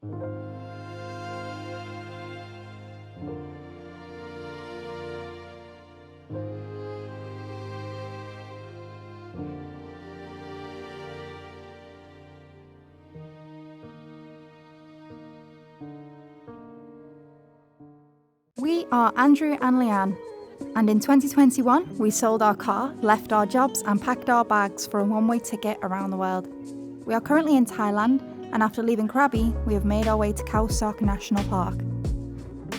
We are Andrew and Leanne, and in 2021 we sold our car, left our jobs and packed our bags for a one-way ticket around the world. We are currently in Thailand, and after leaving Krabi, we have made our way to Khao Sok National Park.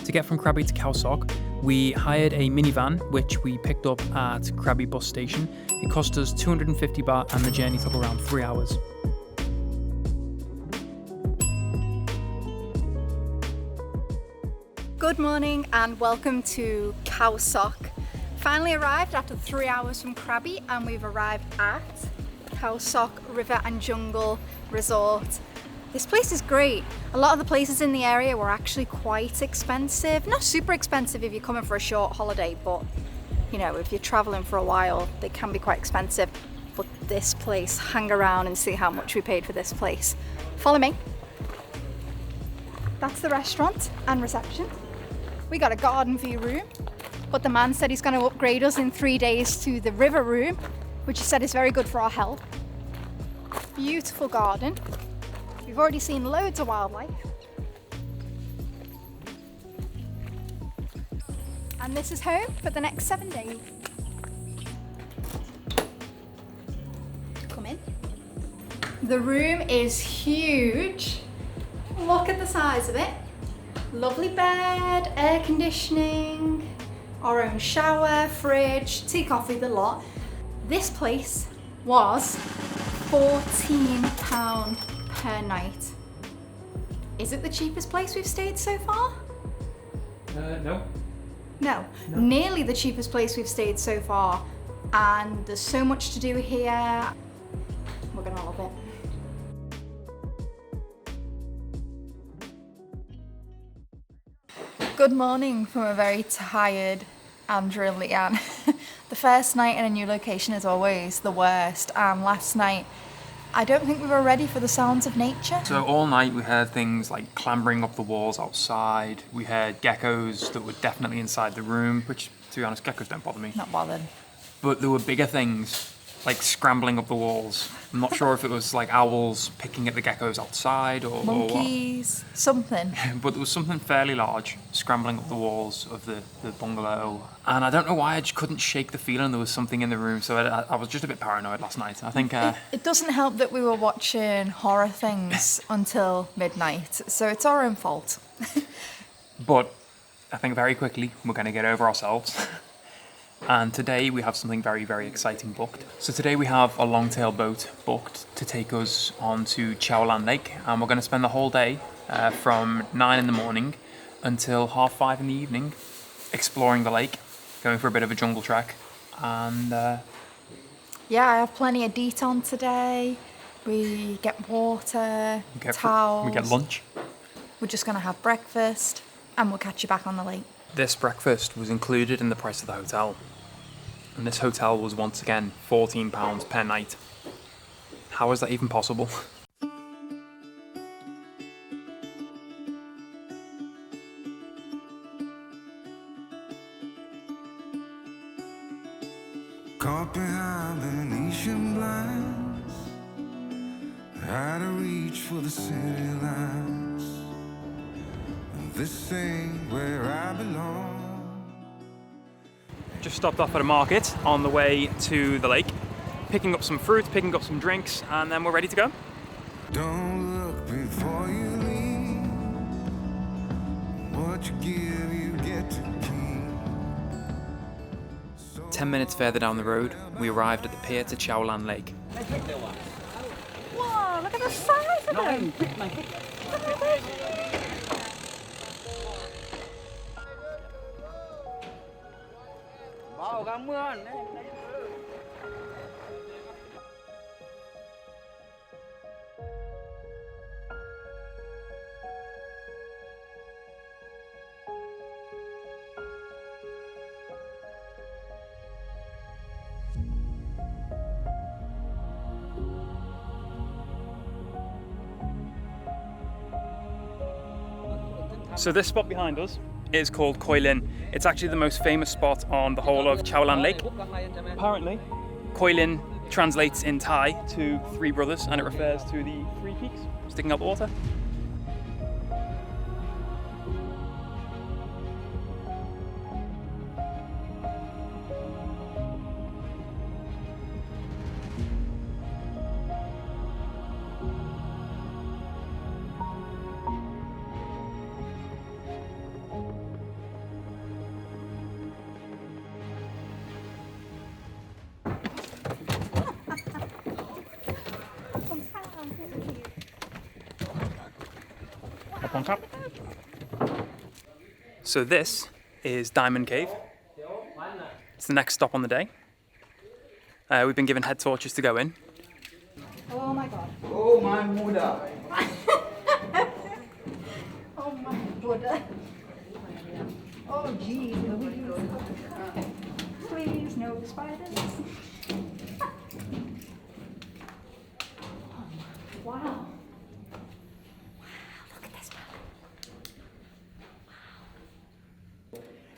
To get from Krabi to Khao Sok, we hired a minivan which we picked up at Krabi bus station. It cost us 250 baht and the journey took around 3 hours. Good morning and welcome to Khao Sok. Finally arrived after 3 hours from Krabi, and we've arrived at Khao Sok River and Jungle Resort. This place is great. A lot of the places in the area were actually quite expensive. Not super expensive if you're coming for a short holiday, but you know, if you're traveling for a while, they can be quite expensive. But this place, hang around and see how much we paid for this place. Follow me. That's the restaurant and reception. We got a garden view room, but the man said he's going to upgrade us in 3 days to the river room, which he said is very good for our health. Beautiful garden. We've already seen loads of wildlife. And this is home for the next 7 days. Come in. The room is huge. Look at the size of it. Lovely bed, air conditioning, our own shower, fridge, tea, coffee, the lot. This place was £14 per night. Is it the cheapest place we've stayed so far? No. Nearly the cheapest place we've stayed so far. And there's so much to do here. We're gonna love it. Good morning from a very tired Andrew and Leanne. The first night in a new location is always the worst, and last night I don't think we were ready for the sounds of nature. So all night we heard things like clambering up the walls outside. We heard geckos that were definitely inside the room, which, to be honest, geckos don't bother me. Not bothered. But there were bigger things, like scrambling up the walls. I'm not sure if it was like owls picking at the geckos outside or Monkeys, something. But there was something fairly large scrambling up the walls of the bungalow. And I don't know why, I just couldn't shake the feeling there was something in the room. So I was just a bit paranoid last night. I think... It doesn't help that we were watching horror things until midnight, so it's our own fault. But I think very quickly we're going to get over ourselves. And today we have something very, very exciting booked. So today we have a longtail boat booked to take us on to Chao Lan Lake, and we're going to spend the whole day from 9 in the morning until 5:30 in the evening exploring the lake, going for a bit of a jungle trek, and yeah, I have plenty of DEET on today. We get water, towels. We get lunch. We're just going to have breakfast, and we'll catch you back on the lake. This breakfast was included in the price of the hotel. And this hotel was once again £14 per night. How is that even possible? Caught behind Venetian blinds, out of reach for the city lights. This ain't where I belong. Just stopped off at a market on the way to the lake, picking up some fruit, picking up some drinks, and then we're ready to go. Don't look before you leave. What you give, you get to keep. 10 minutes further down the road, we arrived at the pier to Chao Lan Lake. Whoa, look at the size of them! So this spot behind us is called Khoi Lin. It's actually the most famous spot on the whole of Chao Lan Lake. Apparently, Khoi Lin translates in Thai to three brothers, and it refers to the three peaks sticking out the water. So this is Diamond Cave. It's the next stop on the day. We've been given head torches to go in. Oh my god. Oh my Buddha. Oh my Buddha. Oh geez, please no spiders. Wow. Look at this man.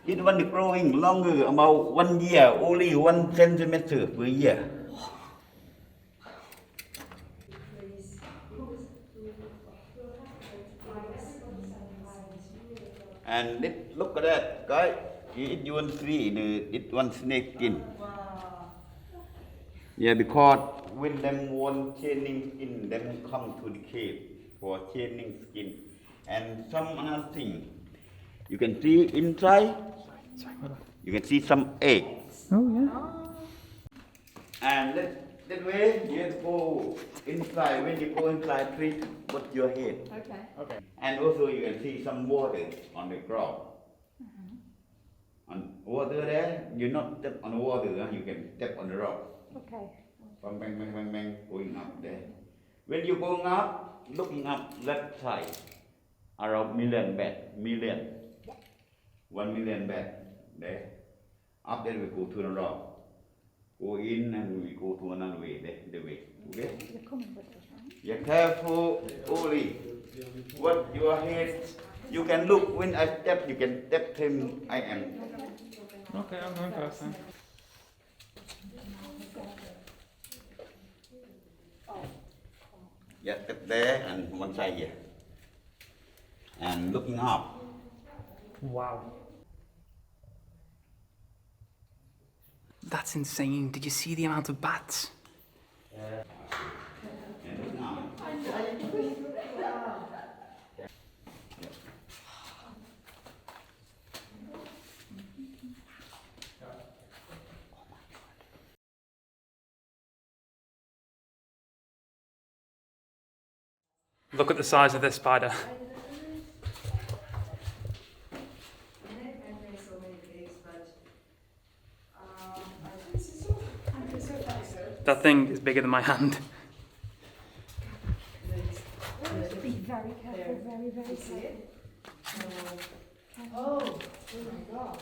It one growing longer, about 1 year, only 1 centimeter per year. And look at that, guys. It you want see it one snake skin. Yeah, because when them want chaining skin, them come to the cave for chaining skin. And some other thing, you can see inside. You can see some eggs. Oh yeah. And that way you have to go inside. When you go inside, please put your head. Okay. Okay. And also you can see some water on the ground. On water there, you not step on the water, you can step on the rock. Okay. Bang, bang, bang, bang, bang, going up there. When you going up, looking up left side, around million bed, million. 1 million bed there. Up there we go to the rock. Go in and we go to another way, the way. Okay? You're coming with us, right? You're careful, Ooyy. What your head, you can look when I step, you can step him, I am. Okay, I'm going first then. Yeah, step there and one side here. And looking up. Wow. That's insane. Did you see the amount of bats? And looking up. Look at the size of this spider. That thing is bigger than my hand. Be very careful, very, very careful. Oh my god.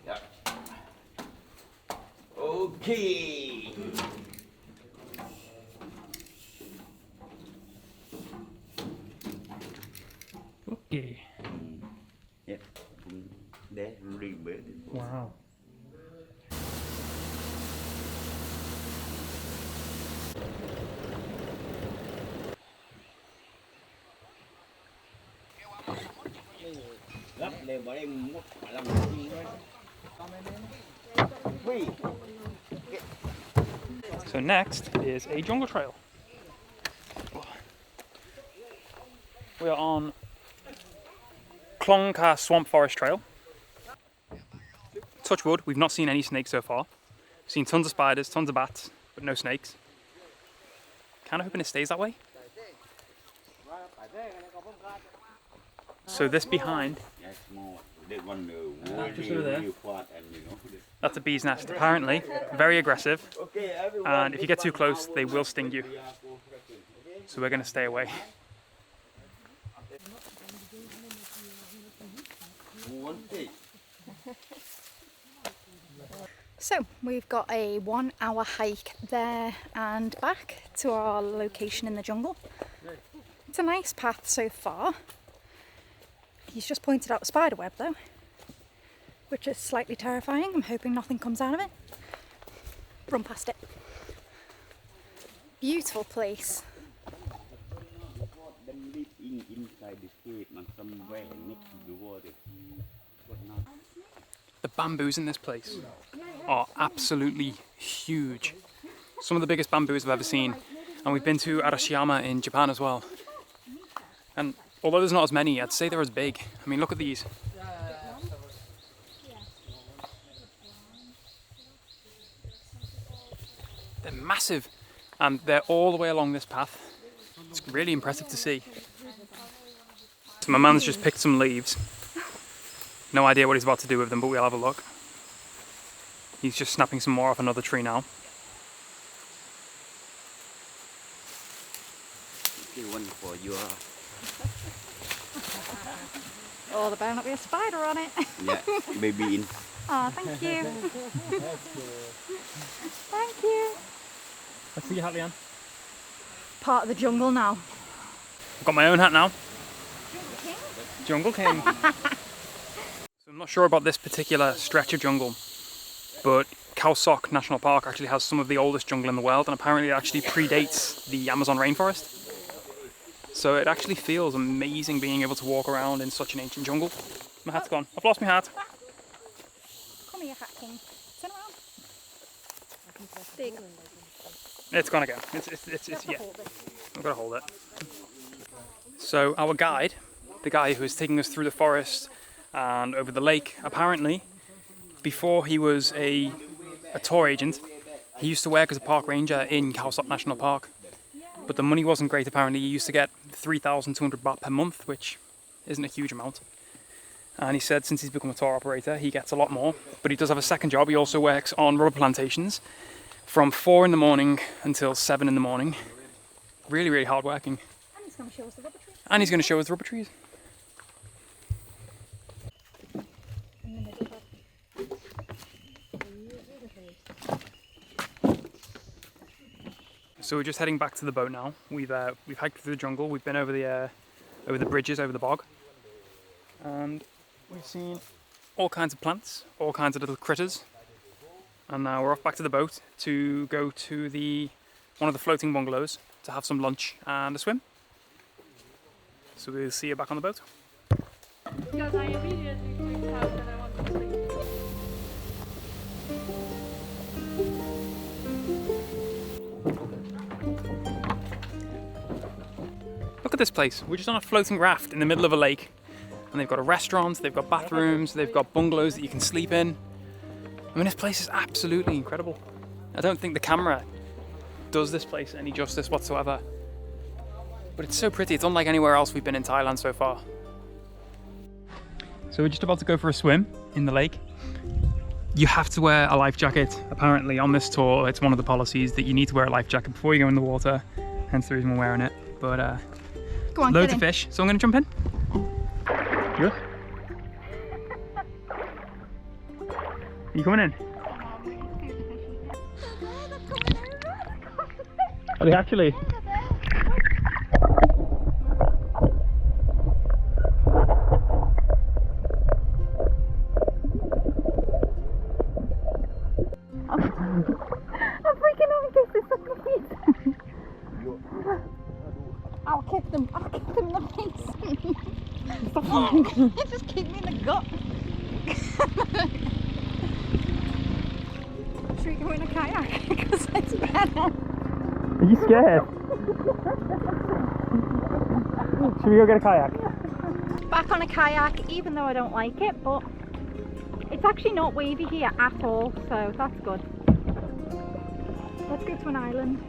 Yeah. Okay. Okay. Yeah. There, really big. Wow. Gấp lên bọn em mất phải làm gì thôi. So next is a jungle trail. We are on Klong Ka Swamp Forest Trail. Touch wood, we've not seen any snakes so far. We've seen tons of spiders, tons of bats, but no snakes. Kind of hoping it stays that way. So this behind, just over there, that's a bee's nest. Apparently, very aggressive, and if you get too close, they will sting you. So we're going to stay away. So we've got a 1 hour hike there and back to our location in the jungle. It's a nice path so far. He's just pointed out a spider web though, which is slightly terrifying. I'm hoping nothing comes out of it. Run past it. Beautiful place. The bamboos in this place are absolutely huge. Some of the biggest bamboos I've ever seen. And we've been to Arashiyama in Japan as well. And although there's not as many, I'd say they're as big. I mean, look at these. They're massive. And they're all the way along this path. It's really impressive to see. So my man's just picked some leaves. No idea what he's about to do with them, but we'll have a look. He's just snapping some more off another tree now. One for you. Oh, there better not be a spider on it. Yeah, maybe in. Oh, thank you. Thank you. Let's see your hat, Leanne. Part of the jungle now. I've got my own hat now. Jungle King. So I'm not sure about this particular stretch of jungle, but Khao Sok National Park actually has some of the oldest jungle in the world, and apparently it actually predates the Amazon rainforest. So it actually feels amazing being able to walk around in such an ancient jungle. My hat's gone. I've lost my hat. Come here, Hat King. Turn around. Dig. It's gone again. It's yeah. Hold it. I've got to hold it. So our guide, the guy who is taking us through the forest and over the lake, apparently, before he was a tour agent, he used to work as a park ranger in Khao Sok National Park. But the money wasn't great apparently. He used to get 3,200 baht per month, which isn't a huge amount. And he said since he's become a tour operator, he gets a lot more. But he does have a second job. He also works on rubber plantations from 4 in the morning until 7 in the morning. Really, really hard working. And he's going to show us the rubber trees. And he's going to show us the rubber trees. So we're just heading back to the boat now. We've hiked through the jungle. We've been over the bridges, over the bog, and we've seen all kinds of plants, all kinds of little critters. And now we're off back to the boat to go to one of the floating bungalows to have some lunch and a swim. So we'll see you back on the boat. Because I immediately freaked out and I wanted to sleep. Look at this place. We're just on a floating raft in the middle of a lake. And they've got a restaurant, they've got bathrooms, they've got bungalows that you can sleep in. I mean, this place is absolutely incredible. I don't think the camera does this place any justice whatsoever. But it's so pretty. It's unlike anywhere else we've been in Thailand so far. So we're just about to go for a swim in the lake. You have to wear a life jacket. Apparently on this tour, it's one of the policies that you need to wear a life jacket before you go in the water. Hence the reason we're wearing it. But Go on, loads get of in. fish, so I'm going to jump in. Good. Are you coming in? Are they actually? I'm freaking out in case there's something to eat. I'll kick them in the face. It just kicked me in the gut. Should we go in a kayak? Because it's better. Are you scared? Should we go get a kayak? Back on a kayak, even though I don't like it, but it's actually not wavy here at all, so that's good. Let's go to an island.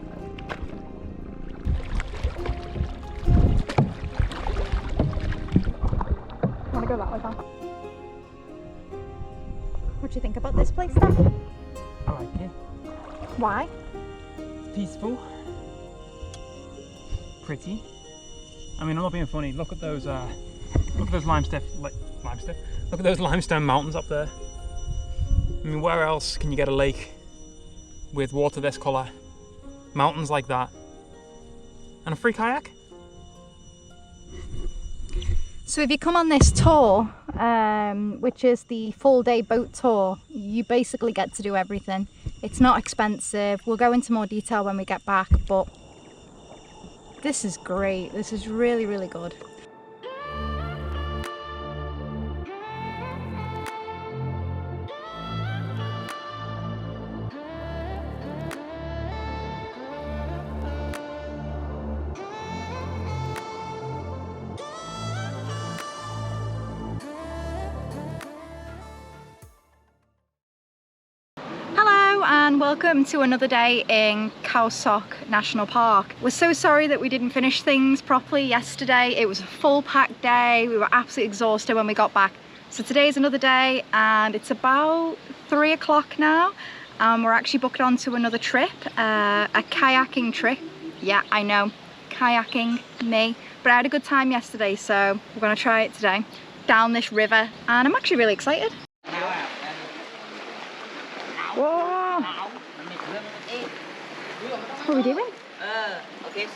I want to go that way back. What do you think about this place then? I like it. Why? It's peaceful. Pretty. I mean, I'm not being funny. Look at those limestone mountains up there. I I mean, where else can you get a lake with water this colour, mountains like that, and a free kayak? So if you come on this tour, which is the full day boat tour, you basically get to do everything. It's not expensive. We'll go into more detail when we get back, but this is great. This is really, really good. And welcome to another day in Khao Sok National Park. We're so sorry that we didn't finish things properly yesterday. It was a full packed day. We were absolutely exhausted when we got back. So today's another day and it's about 3 o'clock now. We're actually booked onto another trip, a kayaking trip. Yeah, I know, kayaking, me. But I had a good time yesterday, so we're gonna try it today. Down this river, and I'm actually really excited. Whoa! What are we doing? Kayaks.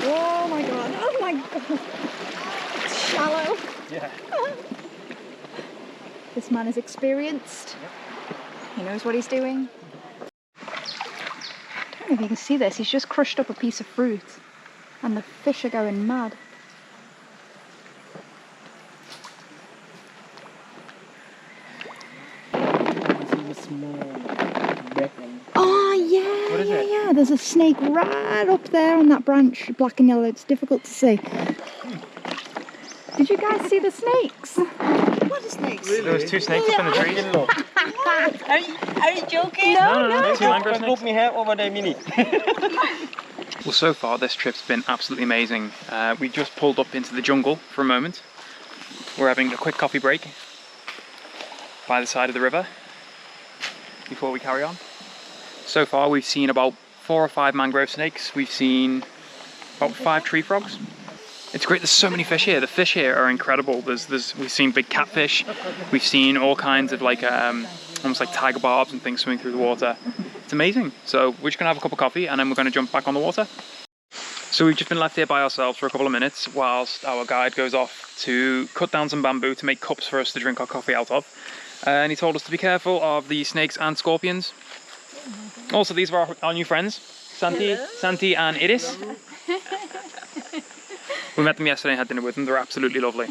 Oh my god, oh my god. It's shallow. Yeah. This man is experienced. He knows what he's doing. I don't know if you can see this, he's just crushed up a piece of fruit and the fish are going mad. Oh yeah, What is it? yeah, there's a snake right up there on that branch, black and yellow. It's difficult to see. Did you guys see the snakes? What is snakes? There was 2 snakes up in the trees. Are you joking? No, 2 mangrove snakes. me have over there, mini. Well, so far this trip's been absolutely amazing. We just pulled up into the jungle for a moment. We're having a quick coffee break by the side of the river before we carry on. So far we've seen about 4 or 5 mangrove snakes. We've seen about 5 tree frogs. It's great, there's so many fish here. The fish here are incredible. We've seen big catfish. We've seen all kinds of like almost like tiger barbs and things swimming through the water. It's amazing. So we're just gonna have a cup of coffee and then we're gonna jump back on the water. So we've just been left here by ourselves for a couple of minutes whilst our guide goes off to cut down some bamboo to make cups for us to drink our coffee out of. And he told us to be careful of the snakes and scorpions. Also, these are our new friends, Santi and Iris. We met them yesterday and had dinner with them. They're absolutely lovely.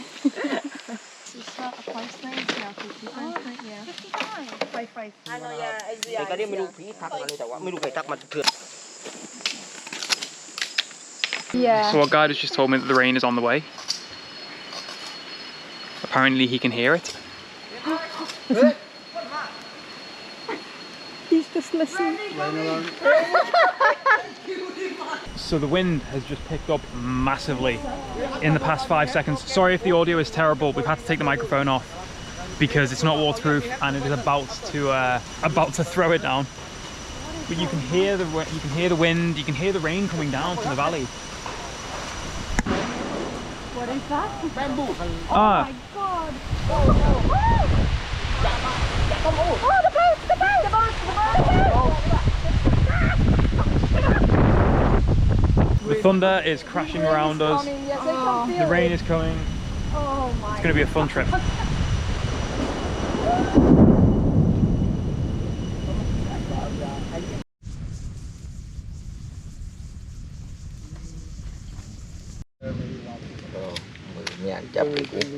Yeah. So our guide has just told me that the rain is on the way. Apparently he can hear it. He's just listening. So the wind has just picked up massively in the past 5 seconds. Sorry if the audio is terrible. We've had to take the microphone off because it's not waterproof and it is about to throw it down. But you can hear the wind, you can hear the rain coming down from the valley. What is that? Bamboo. Ah. Oh my god! Oh, the boat! The boat! The boat! The thunder is crashing around us. Oh. The rain is coming. Oh my. It's going to be a fun trip.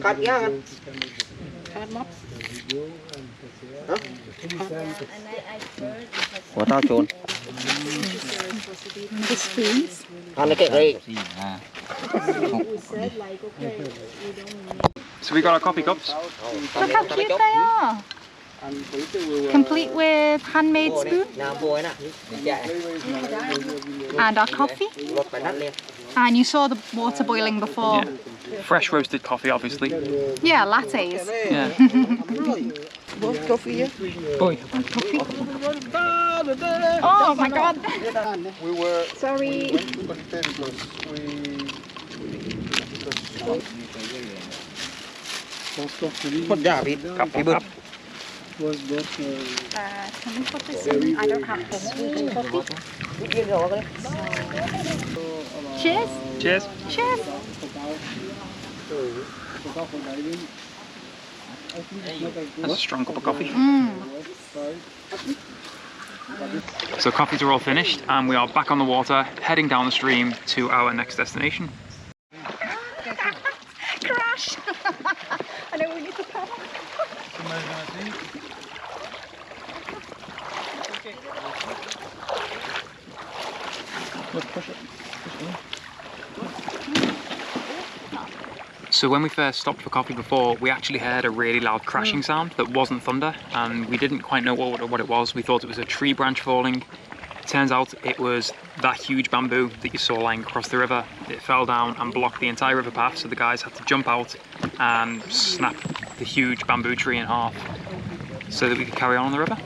Cắt nhá anh. Của tao trốn. The spoons. Ăn cái đây. So we got our coffee cups. Look how cute they are. Complete with handmade spoon. And our coffee. And you saw the water boiling before. Yeah. Fresh roasted coffee, obviously. Yeah, lattes. Yeah. Coffee. Ooyy. Oh my god. We were Sorry. โคตรยากพี่พี่เบิร์ด Can we put this in? I don't have this. Cheers. Cheers. Cheers. That's a strong cup of coffee. So coffees are all finished and we are back on the water, heading down the stream to our next destination. Crash. I know we need to paddle. So when we first stopped for coffee before, we actually heard a really loud crashing sound that wasn't thunder, and we didn't quite know what it was. We thought it was a tree branch falling. Turns out it was that huge bamboo that you saw lying across the river. It fell down and blocked the entire river path, so the guys had to jump out and snap the huge bamboo tree in half so that we could carry on the river.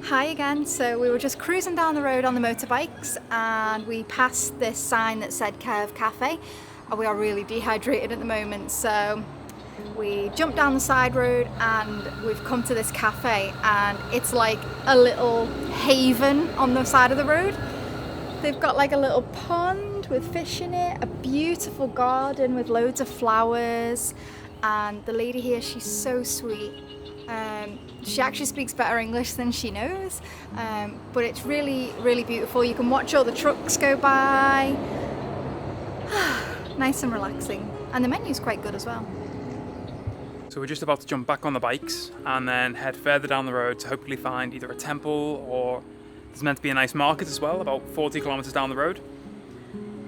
Hi again. So we were just cruising down the road on the motorbikes and we passed this sign that said Curve Cafe, and we are really dehydrated at the moment, so we jumped down the side road and we've come to this cafe, and it's like a little haven on the side of the road. They've got like a little pond with fish in it, a beautiful garden with loads of flowers, and the lady here, she's so sweet. She actually speaks better English than she knows, but it's really, really beautiful. You can watch all the trucks go by. Nice and relaxing, and the menu's quite good as well. So we're just about to jump back on the bikes and then head further down the road to hopefully find either a temple, or there's meant to be a nice market as well, about 40 kilometers down the road.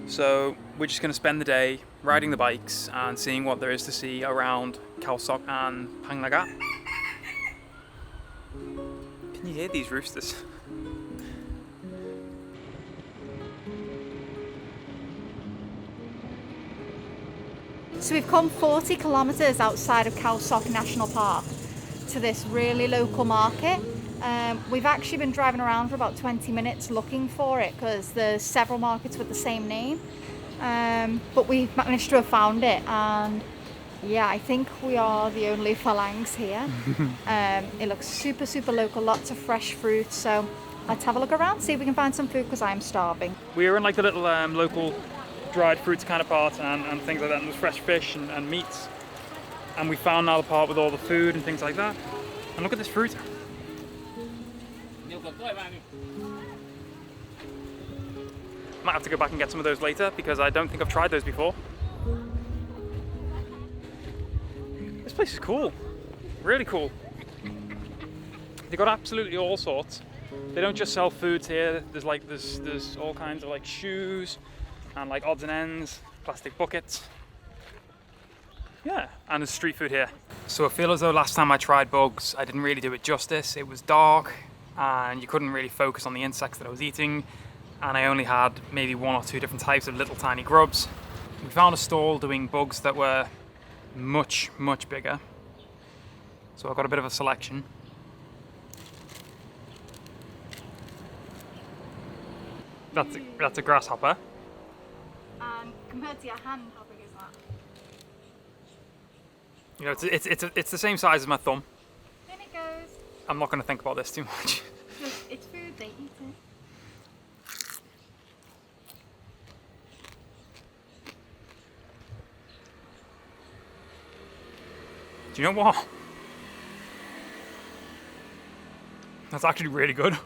So we're just going to spend the day riding the bikes and seeing what there is to see around Khao Sok and Phang Nagat. Can you hear these roosters? So we've come 40 kilometers outside of Khao Sok National Park to this really local market. We've actually been driving around for about 20 minutes looking for it because there's several markets with the same name, but we managed to have found it, and yeah, I think we are the only phalanx here. It looks super, super local, lots of fresh fruit, so let's have a look around, see if we can find some food because I'm starving. We were in like the little local dried fruits kind of part and things like that, and there's fresh fish and meats, and we found now the part with all the food and things like that. And look at this fruit. Might have to go back and get some of those later because I don't think I've tried those before. This place is cool, really cool. They've got absolutely all sorts. They don't just sell foods here. There's all kinds of like shoes and like odds and ends, plastic buckets. Yeah, and there's street food here. So I feel as though last time I tried bugs, I didn't really do it justice. It was dark and you couldn't really focus on the insects that I was eating, and I only had maybe one or two different types of little tiny grubs. We found a stall doing bugs that were much, much bigger. So I got a bit of a selection. That's a grasshopper. And compared to your hand, how big is that? You know, it's the same size as my thumb. In it goes. I'm not going to think about this too much. It's food, they eat it. Do you know what? That's actually really good.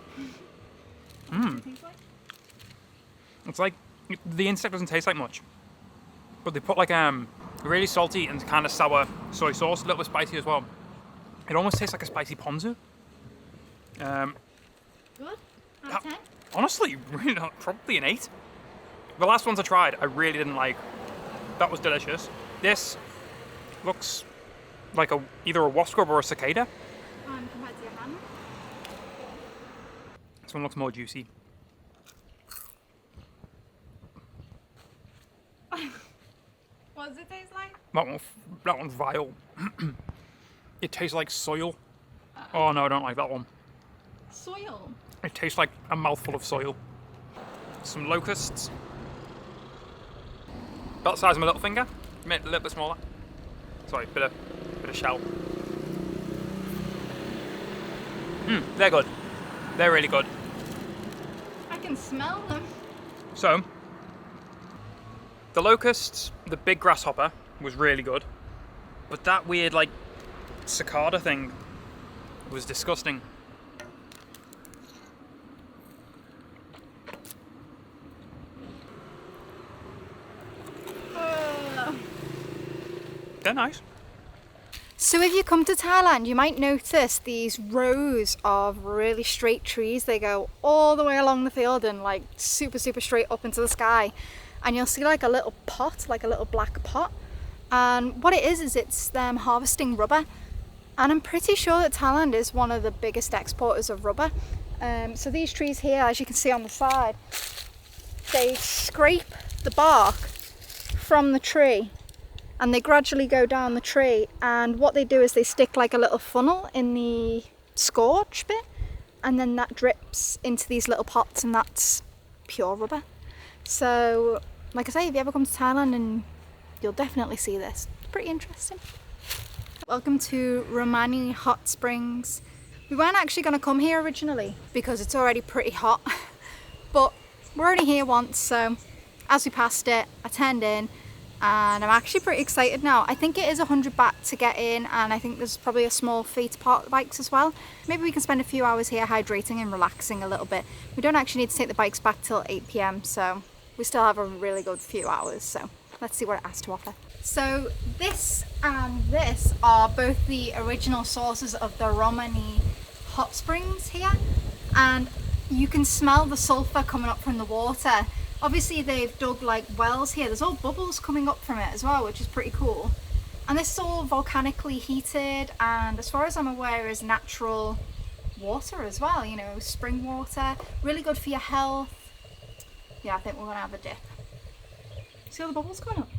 It's like, the insect doesn't taste like much, but they put like really salty and kind of sour soy sauce, a little bit spicy as well. It almost tastes like a spicy ponzu. Good? Out of 10? Honestly, really probably an 8. The last ones I tried, I really didn't like. That was delicious. This looks like either a wasp grub or a cicada. And compared to your hand? This one looks more juicy. What What does it taste like? That one's vile. It tastes like soil. Oh no, I don't like that one. Soil. It tastes like a mouthful of soil. Some locusts. About the size of my little finger. Maybe a little bit smaller. Sorry, bit of shell. They're good. They're really good. I can smell them. So, the locusts, the big grasshopper was really good, but that weird like cicada thing was disgusting. They're nice. So if you come to Thailand, you might notice these rows of really straight trees. They go all the way along the field and like super straight up into the sky. And you'll see like a little pot, like a little black pot. And what it is it's them harvesting rubber. And I'm pretty sure that Thailand is one of the biggest exporters of rubber. So these trees here, as you can see on the side, they scrape the bark from the tree and they gradually go down the tree, and what they do is they stick like a little funnel in the scorch bit, and then that drips into these little pots, and that's pure rubber. So like I say, if you ever come to Thailand, and you'll definitely see this. It's pretty interesting. Welcome to Romani Hot Springs. We weren't actually going to come here originally because it's already pretty hot, but we're only here once, so as we passed it I turned in. And I'm actually pretty excited now. I think it is 100 baht to get in, and I think there's probably a small fee to park the bikes as well. Maybe we can spend a few hours here hydrating and relaxing a little bit. We don't actually need to take the bikes back till 8 PM, so we still have a really good few hours. So let's see what it has to offer. So this and this are both the original sources of the Romani hot springs here, and you can smell the sulphur coming up from the water. Obviously they've dug like wells here. There's all bubbles coming up from it as well, which is pretty cool. And this is all volcanically heated, and as far as I'm aware is natural water as well, you know, spring water. Really good for your health. Yeah, I think we're gonna have a dip. See all the bubbles coming up?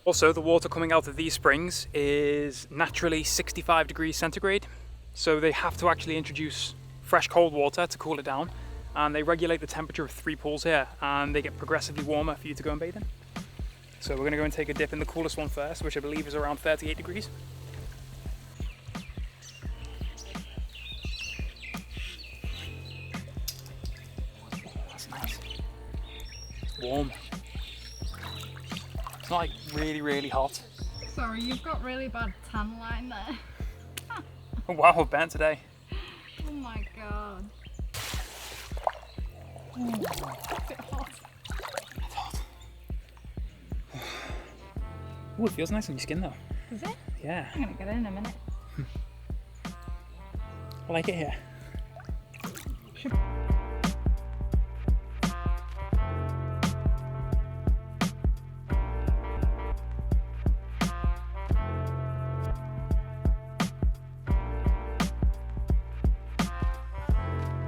Also, the water coming out of these springs is naturally 65 degrees centigrade. So they have to actually introduce fresh cold water to cool it down. And they regulate the temperature of 3 pools here, and they get progressively warmer for you to go and bathe in. So we're going to go and take a dip in the coolest one first, which I believe is around 38 degrees. Oh, that's nice. It's warm. It's not like really hot. Sorry, you've got really bad tan line there. Oh wow, I've burnt today. Oh my god. Ooh, it's a bit hot. It's hot. Ooh, it feels nice on your skin though. Is it? Yeah. I'm gonna get in a minute. I like it here. Should